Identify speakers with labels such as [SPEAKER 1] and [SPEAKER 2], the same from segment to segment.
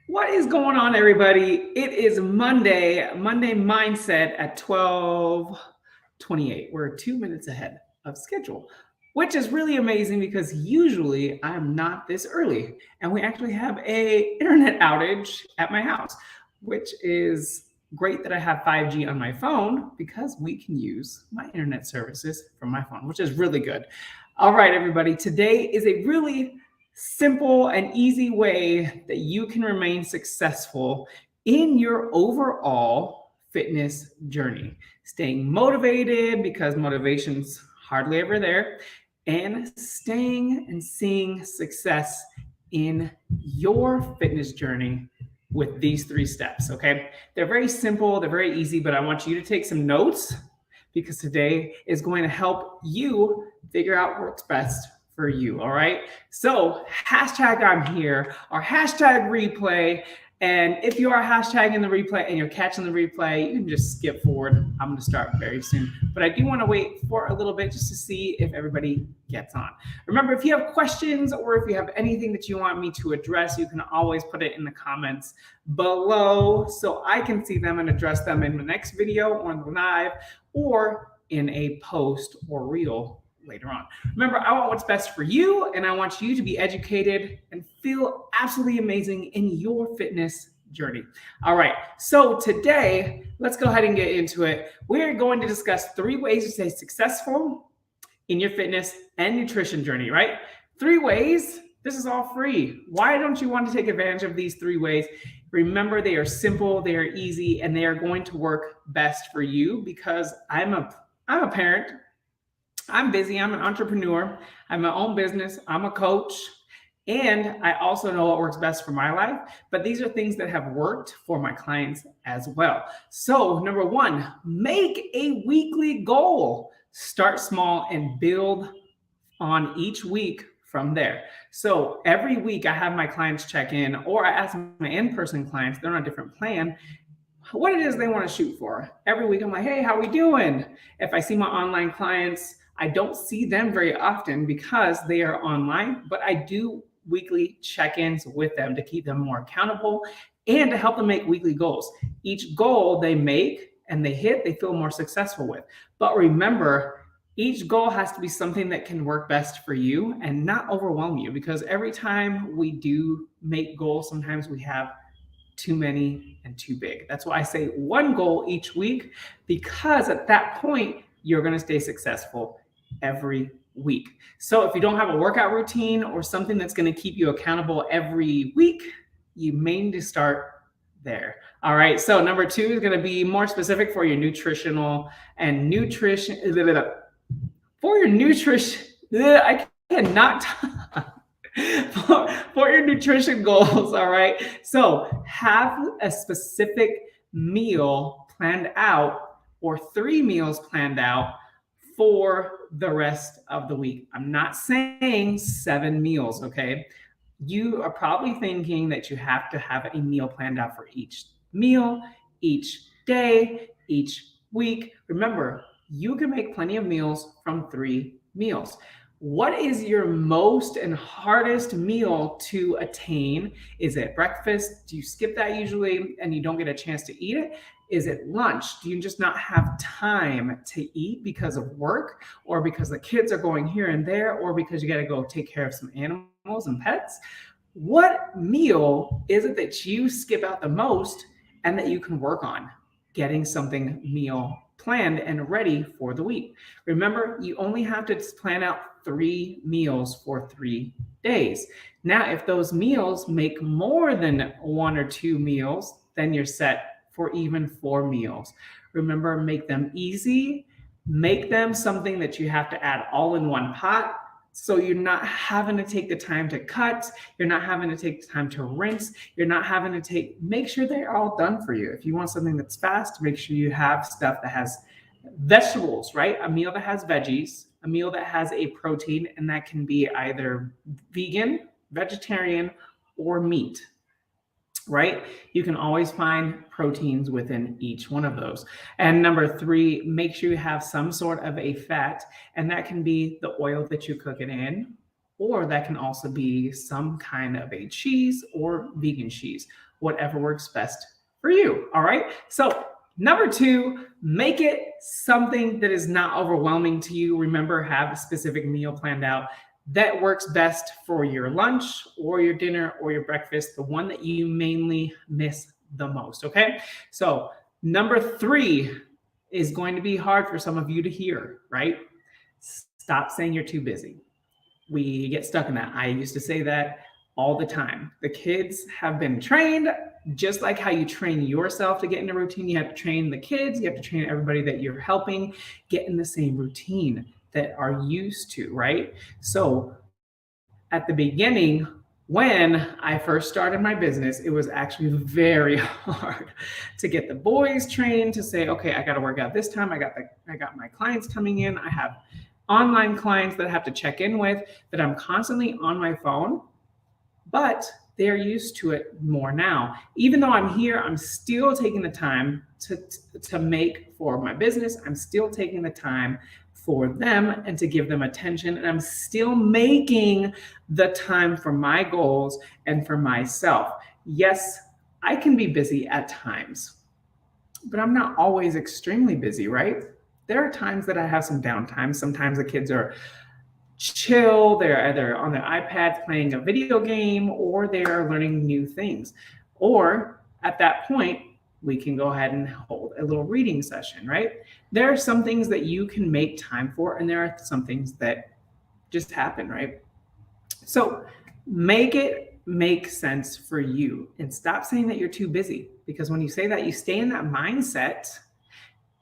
[SPEAKER 1] What is going on, everybody? It is Monday Mindset at 12:28. We're 2 minutes ahead of schedule, which is really amazing because usually I'm not this early. And we actually have a internet outage at my house, which is great that I have 5G on my phone because we can use my internet services from my phone, which is really good. All right, everybody. Today is a really simple and easy way that you can remain successful in your overall fitness journey. Staying motivated because motivation's hardly ever there, and staying and seeing success in your fitness journey with these 3 steps. Okay, they're very simple, they're very easy, but I want you to take some notes because today is going to help you figure out what's best for you. All right. So hashtag I'm here or hashtag replay. And if you are hashtagging the replay and you're catching the replay, you can just skip forward. I'm going to start very soon. But I do want to wait for a little bit just to see if everybody gets on. Remember, if you have questions or if you have anything that you want me to address, you can always put it in the comments below so I can see them and address them in the next video or in the live or in a post or reel later on. Remember, I want what's best for you, and I want you to be educated and feel absolutely amazing in your fitness journey. All right, so today, let's go ahead and get into it. We're going to discuss 3 ways to stay successful in your fitness and nutrition journey, right? 3 ways. This is all free. Why don't you want to take advantage of these 3 ways? Remember, they are simple, they are easy, and they are going to work best for you because I'm a parent. I'm busy. I'm an entrepreneur. I have my own business. I'm a coach. And I also know what works best for my life. But these are things that have worked for my clients as well. So, number 1, make a weekly goal. Start small and build on each week from there. So every week I have my clients check in, or I ask my in-person clients, they're on a different plan, what it is they want to shoot for. Every week I'm like, hey, how we doing? If I see my online clients, I don't see them very often because they are online, but I do weekly check-ins with them to keep them more accountable and to help them make weekly goals. Each goal they make and they hit, they feel more successful with. But remember, each goal has to be something that can work best for you and not overwhelm you, because every time we do make goals, sometimes we have too many and too big. That's why I say 1 goal each week, because at that point, you're going to stay successful every week. So if you don't have a workout routine or something that's going to keep you accountable every week, you may need to start there. All right. So number 2 is going to be more specific for your nutritional and nutrition. For your nutrition, I cannot talk. For your nutrition goals, all right? So have a specific meal planned out or 3 meals planned out for the rest of the week. I'm not saying 7 meals, okay? You are probably thinking that you have to have a meal planned out for each meal, each day, each week. Remember, you can make plenty of meals from 3 meals. What is your most and hardest meal to attain? Is it breakfast? Do you skip that usually and you don't get a chance to eat it? Is it lunch? Do you just not have time to eat because of work, or because the kids are going here and there, or because you got to go take care of some animals and pets? What meal is it that you skip out the most and that you can work on getting something meal planned and ready for the week? Remember, you only have to plan out 3 meals for 3 days. Now, if those meals make more than 1 or 2 meals, then you're set for even 4 meals. Remember, make them easy. Make them something that you have to add all in one pot. So you're not having to take the time to cut. You're not having to take the time to rinse. You're not having to make sure they're all done for you. If you want something that's fast, make sure you have stuff that has vegetables, right? A meal that has veggies, a meal that has a protein, and that can be either vegan, vegetarian, or meat, right? You can always find proteins within each one of those. And number 3, make sure you have some sort of a fat, and that can be the oil that you cook it in, or that can also be some kind of a cheese or vegan cheese, whatever works best for you. All right. So, number two, make it something that is not overwhelming to you. Remember, have a specific meal planned out that works best for your lunch or your dinner or your breakfast, the one that you mainly miss the most. Okay. So, number three is going to be hard for some of you to hear, right? Stop saying you're too busy. We get stuck in that. I used to say that all the time. The kids have been trained just like how you train yourself to get in a routine. You have to train the kids, you have to train everybody that you're helping get in the same routine that are used to, right? So at the beginning, when I first started my business, it was actually very hard to get the boys trained to say, okay, I got to work out this time. I got my clients coming in. I have online clients that I have to check in with, that I'm constantly on my phone, but they're used to it more now. Even though I'm here, I'm still taking the time to make for my business. I'm still taking the time for them and to give them attention. And I'm still making the time for my goals and for myself. Yes, I can be busy at times, but I'm not always extremely busy, right? There are times that I have some downtime. Sometimes the kids are chill, they're either on their iPads playing a video game or they're learning new things. Or at that point, we can go ahead and hold a little reading session, right? There are some things that you can make time for, and there are some things that just happen, right? So make it make sense for you and stop saying that you're too busy, because when you say that, you stay in that mindset,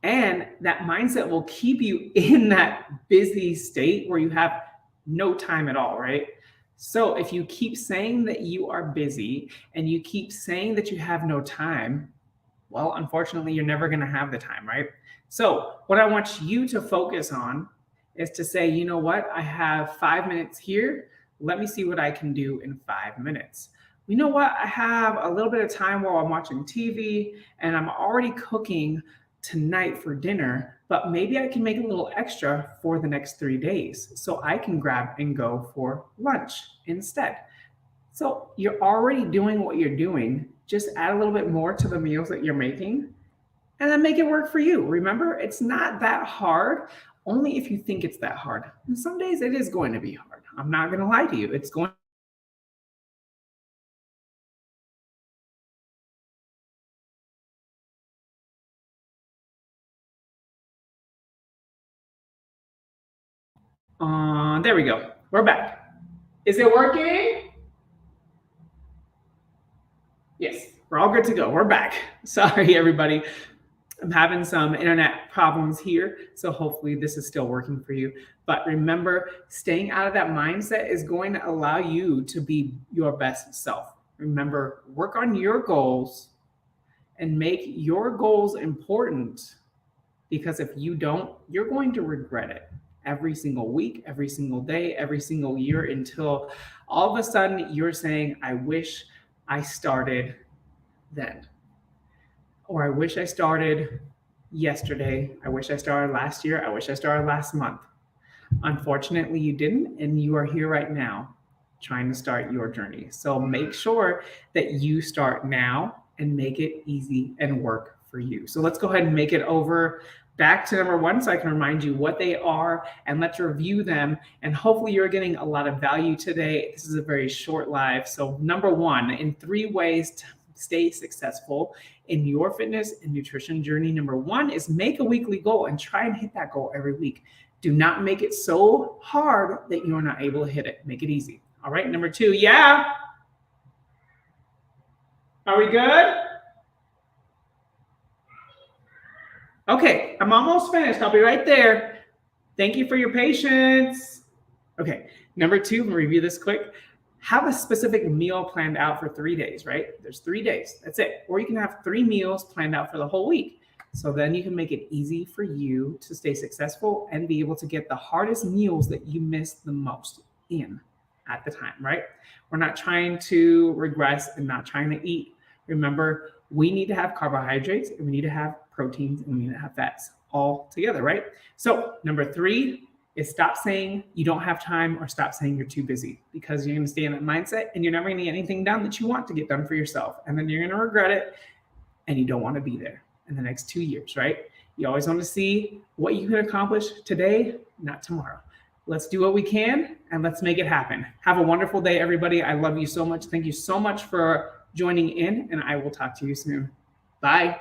[SPEAKER 1] and that mindset will keep you in that busy state where you have no time at all, right? So if you keep saying that you are busy and you keep saying that you have no time, well, unfortunately, you're never going to have the time, right? So what I want you to focus on is to say, you know what? I have 5 minutes here. Let me see what I can do in 5 minutes. You know what? I have a little bit of time while I'm watching TV and I'm already cooking tonight for dinner, but maybe I can make a little extra for the next 3 days so I can grab and go for lunch instead. So you're already doing what you're doing. Just add a little bit more to the meals that you're making and then make it work for you. Remember, it's not that hard, only if you think it's that hard. And some days it is going to be hard. I'm not going to lie to you. It's going there we go. We're back. Is it working? Yes, we're all good to go. We're back. Sorry, everybody. I'm having some internet problems here, so hopefully this is still working for you. But remember, staying out of that mindset is going to allow you to be your best self. Remember, work on your goals and make your goals important, because if you don't, you're going to regret it every single week, every single day, every single year, until all of a sudden you're saying, I wish I started then. Or I wish I started yesterday. I wish I started last year. I wish I started last month. Unfortunately, you didn't, and you are here right now trying to start your journey. So make sure that you start now and make it easy and work for you. So let's go ahead and make it over back to number one so I can remind you what they are, and let's review them. And hopefully you're getting a lot of value today. This is a very short live. So number one, in 3 ways to stay successful in your fitness and nutrition journey. Number one is make a weekly goal and try and hit that goal every week. Do not make it so hard that you're not able to hit it. Make it easy. All right. Number two, yeah. Are we good? Okay, I'm almost finished. I'll be right there. Thank you for your patience. Okay, number two, I'm gonna review this quick. Have a specific meal planned out for 3 days, right? There's 3 days, that's it. Or you can have 3 meals planned out for the whole week. So then you can make it easy for you to stay successful and be able to get the hardest meals that you miss the most in at the time, right? We're not trying to regress and not trying to eat. Remember, we need to have carbohydrates, and we need to have proteins, and we need to have fats all together, right? So number 3, is stop saying you don't have time or stop saying you're too busy, because you're going to stay in that mindset and you're never going to get anything done that you want to get done for yourself. And then you're going to regret it and you don't want to be there in the next 2 years, right? You always want to see what you can accomplish today, not tomorrow. Let's do what we can and let's make it happen. Have a wonderful day, everybody. I love you so much. Thank you so much for joining in, and I will talk to you soon. Bye.